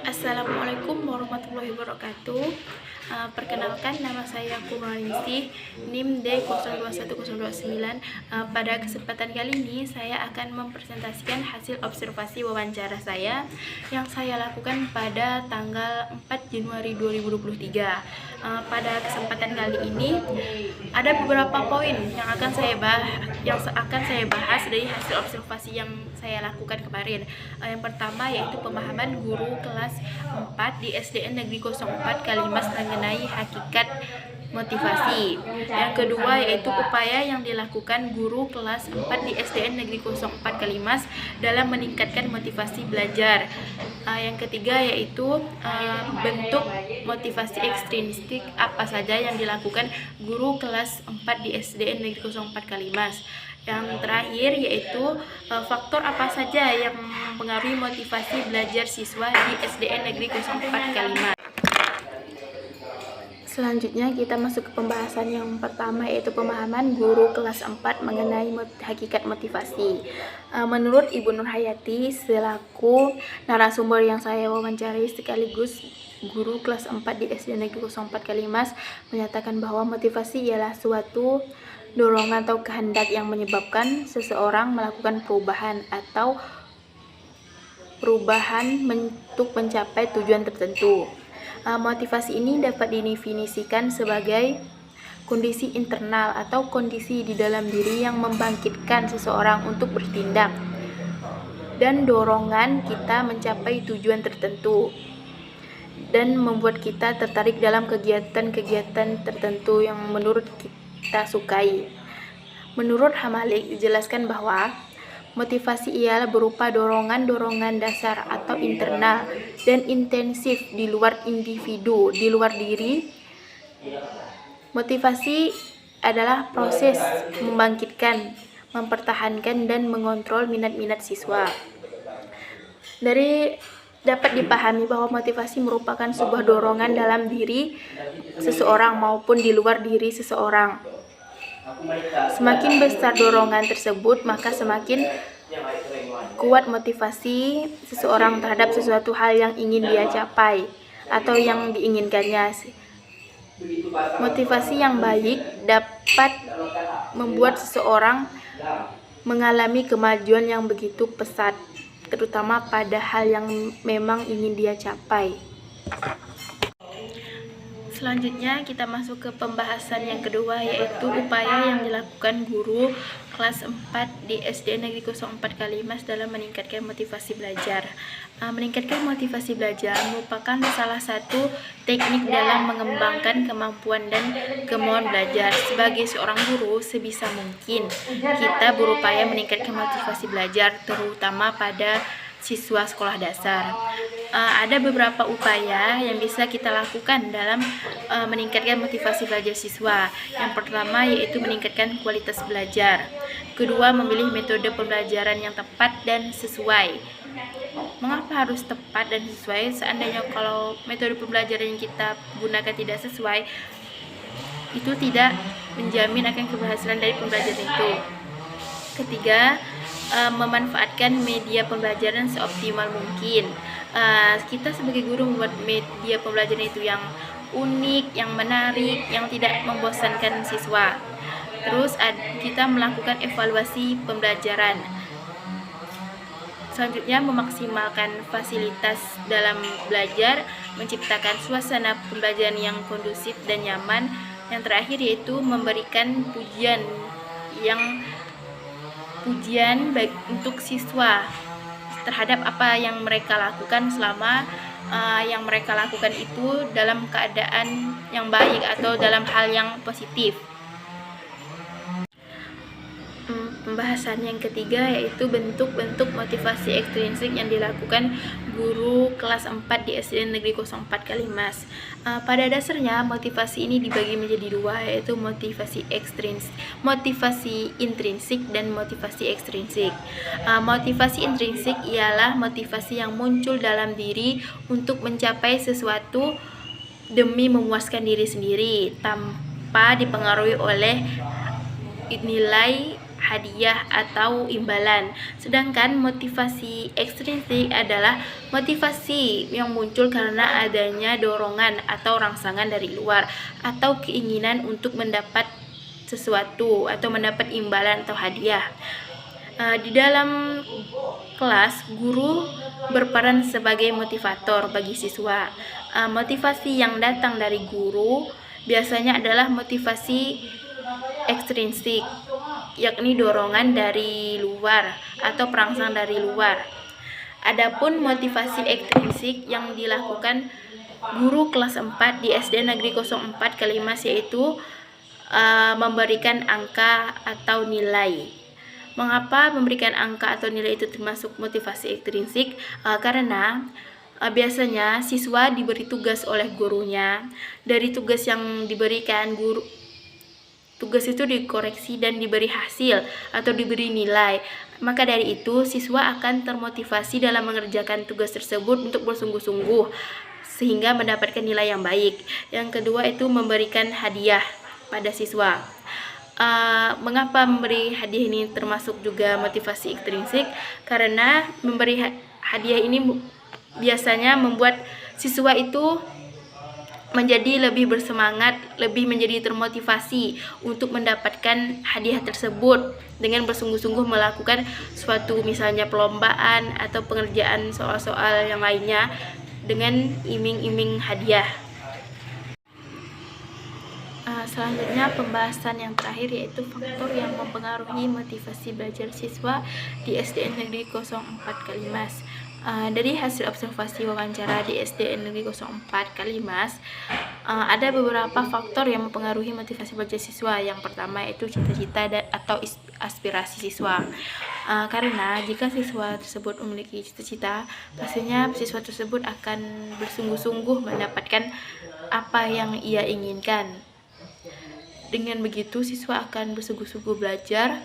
Assalamualaikum warahmatullahi wabarakatuh. Perkenalkan, nama saya Kumalinsih, NIM D021029. Pada kesempatan kali ini saya akan mempresentasikan hasil observasi wawancara saya yang saya lakukan pada tanggal 4 Januari 2023. Pada kesempatan kali ini ada beberapa poin yang akan saya bahas dari hasil observasi yang saya lakukan kemarin. Yang pertama yaitu pemahaman guru kelas 4 di SDN Negeri 04 Kalimas mengenai hakikat motivasi. Yang kedua yaitu upaya yang dilakukan guru kelas 4 di SDN Negeri 04 Kalimas dalam meningkatkan motivasi belajar. Yang ketiga yaitu bentuk motivasi ekstrinsik apa saja yang dilakukan guru kelas 4 di SDN Negeri 04 Kalimas. Yang terakhir yaitu faktor apa saja yang mempengaruhi motivasi belajar siswa di SDN Negeri 04 Kalimas. Selanjutnya kita masuk ke pembahasan yang pertama yaitu pemahaman guru kelas 4 mengenai hakikat motivasi. Menurut Ibu Nur Hayati selaku narasumber yang saya wawancarai sekaligus guru kelas 4 di SD Negeri 04 Kalimas menyatakan bahwa motivasi ialah suatu dorongan atau kehendak yang menyebabkan seseorang melakukan perubahan untuk mencapai tujuan tertentu. Motivasi ini dapat didefinisikan sebagai kondisi internal atau kondisi di dalam diri yang membangkitkan seseorang untuk bertindak dan dorongan kita mencapai tujuan tertentu dan membuat kita tertarik dalam kegiatan-kegiatan tertentu yang menurut kita sukai. Menurut Hamalik dijelaskan bahwa motivasi ialah berupa dorongan-dorongan dasar atau internal dan intensif di luar individu, di luar diri. Motivasi adalah proses membangkitkan, mempertahankan, dan mengontrol minat-minat siswa. Dapat dipahami bahwa motivasi merupakan sebuah dorongan dalam diri seseorang maupun di luar diri seseorang. Semakin besar dorongan tersebut, maka semakin kuat motivasi seseorang terhadap sesuatu hal yang ingin dia capai atau yang diinginkannya. Motivasi yang baik dapat membuat seseorang mengalami kemajuan yang begitu pesat, terutama pada hal yang memang ingin dia capai. Selanjutnya kita masuk ke pembahasan yang kedua yaitu upaya yang dilakukan guru kelas 4 di SD Negeri 04 Kalimas dalam meningkatkan motivasi belajar. Meningkatkan motivasi belajar merupakan salah satu teknik dalam mengembangkan kemampuan dan kemauan belajar. Sebagai seorang guru, sebisa mungkin kita berupaya meningkatkan motivasi belajar, terutama pada siswa sekolah dasar. Ada beberapa upaya yang bisa kita lakukan dalam meningkatkan motivasi belajar siswa. Yang pertama yaitu meningkatkan kualitas belajar. Kedua, memilih metode pembelajaran yang tepat dan sesuai. Mengapa harus tepat dan sesuai? Seandainya kalau metode pembelajaran yang kita gunakan tidak sesuai, itu tidak menjamin akan keberhasilan dari pembelajaran itu. Ketiga, memanfaatkan media pembelajaran seoptimal mungkin. Kita sebagai guru membuat media pembelajaran itu yang unik, yang menarik, yang tidak membosankan siswa. Terus kita melakukan evaluasi pembelajaran. Selanjutnya, memaksimalkan fasilitas dalam belajar, menciptakan suasana pembelajaran yang kondusif dan nyaman. Yang terakhir yaitu memberikan pujian baik untuk siswa terhadap apa yang mereka lakukan selama yang mereka lakukan itu dalam keadaan yang baik atau dalam hal yang positif. Pembahasan yang ketiga yaitu bentuk-bentuk motivasi ekstrinsik yang dilakukan guru kelas 4 di SDN Negeri 04 Kalimas. Pada dasarnya motivasi ini dibagi menjadi dua, yaitu motivasi intrinsik dan motivasi ekstrinsik. Motivasi intrinsik ialah motivasi yang muncul dalam diri untuk mencapai sesuatu demi memuaskan diri sendiri tanpa dipengaruhi oleh nilai hadiah atau imbalan. Sedangkan motivasi ekstrinsik adalah motivasi yang muncul karena adanya dorongan atau rangsangan dari luar atau keinginan untuk mendapat sesuatu atau mendapat imbalan atau hadiah. Di dalam kelas, guru berperan sebagai motivator bagi siswa. Motivasi yang datang dari guru biasanya adalah motivasi ekstrinsik, yakni dorongan dari luar atau perangsang dari luar. Adapun motivasi ekstrinsik yang dilakukan guru kelas 4 di SD Negeri 04 Kalimas yaitu memberikan angka atau nilai. Mengapa memberikan angka atau nilai itu termasuk motivasi ekstrinsik? Karena biasanya siswa diberi tugas oleh gurunya. Dari tugas yang diberikan, tugas itu dikoreksi dan diberi hasil atau diberi nilai. Maka dari itu siswa akan termotivasi dalam mengerjakan tugas tersebut untuk bersungguh-sungguh sehingga mendapatkan nilai yang baik. Yang kedua itu memberikan hadiah pada siswa. Mengapa memberi hadiah ini termasuk juga motivasi ekstrinsik? Karena memberi hadiah ini biasanya membuat siswa itu menjadi lebih bersemangat, lebih menjadi termotivasi untuk mendapatkan hadiah tersebut dengan bersungguh-sungguh melakukan suatu misalnya perlombaan atau pengerjaan soal-soal yang lainnya dengan iming-iming hadiah. Selanjutnya pembahasan yang terakhir yaitu faktor yang mempengaruhi motivasi belajar siswa di SDN Negeri 04 Kalimas. Dari hasil observasi wawancara di SDN Negeri 04 Kalimas, ada beberapa faktor yang mempengaruhi motivasi belajar siswa. Yang pertama yaitu cita-cita atau aspirasi siswa. Karena jika siswa tersebut memiliki cita-cita, pastinya siswa tersebut akan bersungguh-sungguh mendapatkan apa yang ia inginkan. Dengan begitu siswa akan bersungguh-sungguh belajar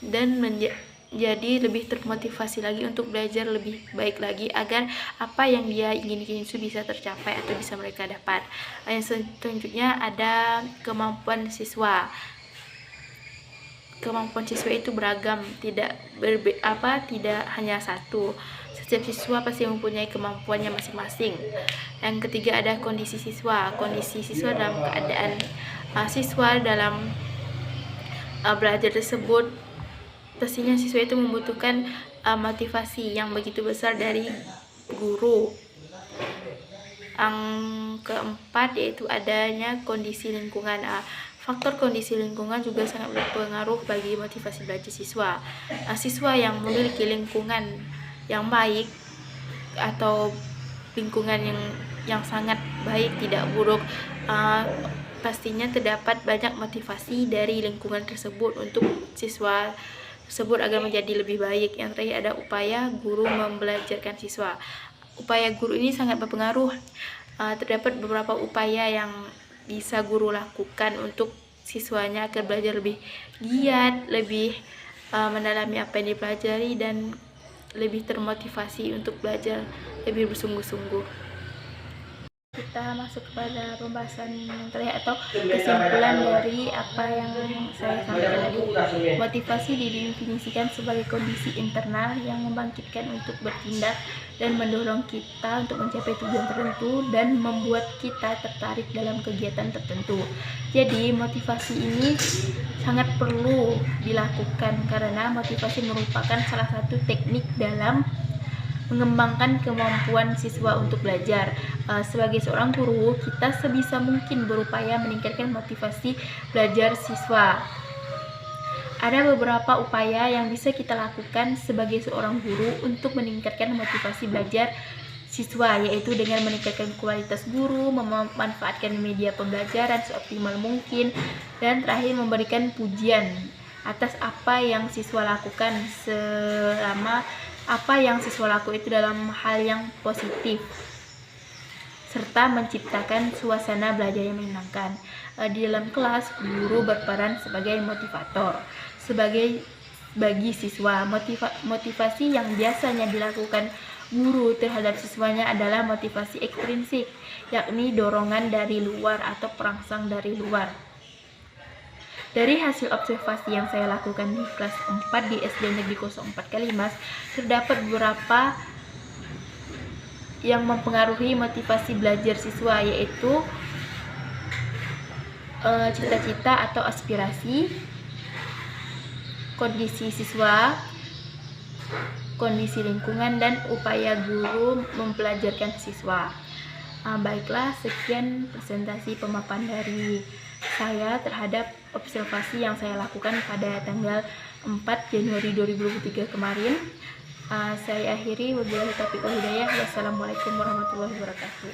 dan menjadi lebih termotivasi lagi untuk belajar lebih baik lagi agar apa yang dia inginkan itu bisa tercapai atau bisa mereka dapat. Yang selanjutnya ada kemampuan siswa. Kemampuan siswa itu beragam, tidak hanya satu. Setiap siswa pasti mempunyai kemampuannya masing-masing. Yang ketiga ada kondisi siswa. Kondisi siswa dalam keadaan siswa dalam belajar tersebut, pastinya siswa itu membutuhkan motivasi yang begitu besar dari guru. Yang keempat yaitu adanya kondisi lingkungan. Faktor kondisi lingkungan juga sangat berpengaruh bagi motivasi belajar siswa. Siswa yang memiliki lingkungan yang baik atau lingkungan yang sangat baik, tidak buruk, pastinya terdapat banyak motivasi dari lingkungan tersebut untuk siswa tersebut agar menjadi lebih baik. Yang terakhir ada upaya guru membelajarkan siswa. Upaya guru ini sangat berpengaruh. Terdapat beberapa upaya yang bisa guru lakukan untuk siswanya agar belajar lebih giat, lebih mendalami apa yang dipelajari dan lebih termotivasi untuk belajar lebih bersungguh-sungguh. Kita masuk kepada pembahasan yang terakhir atau kesimpulan dari apa yang saya sampaikan tadi. Motivasi didefinisikan sebagai kondisi internal yang membangkitkan untuk bertindak dan mendorong kita untuk mencapai tujuan tertentu dan membuat kita tertarik dalam kegiatan tertentu. Jadi motivasi ini sangat perlu dilakukan karena motivasi merupakan salah satu teknik dalam mengembangkan kemampuan siswa untuk belajar. Sebagai seorang guru, kita sebisa mungkin berupaya meningkatkan motivasi belajar siswa. Ada beberapa upaya yang bisa kita lakukan sebagai seorang guru untuk meningkatkan motivasi belajar siswa, yaitu dengan meningkatkan kualitas guru, memanfaatkan media pembelajaran seoptimal mungkin, dan terakhir memberikan pujian atas apa yang siswa lakukan selama apa yang siswa lakukan itu dalam hal yang positif, serta menciptakan suasana belajar yang menyenangkan. Di dalam kelas, guru berperan sebagai motivator bagi siswa. Motivasi yang biasanya dilakukan guru terhadap siswanya adalah motivasi ekstrinsik, yakni dorongan dari luar atau perangsang dari luar. Dari hasil observasi yang saya lakukan di kelas 4 di SD Negeri 04 Kalimas, terdapat beberapa yang mempengaruhi motivasi belajar siswa, yaitu cita-cita atau aspirasi, kondisi siswa, kondisi lingkungan, dan upaya guru mempelajarkan siswa. Baiklah, sekian presentasi pemaparan dari saya terhadap observasi yang saya lakukan pada tanggal 4 Januari 2023 kemarin. Saya akhiri, wabillahi taufiq wal hidayah. Wassalamualaikum warahmatullahi wabarakatuh.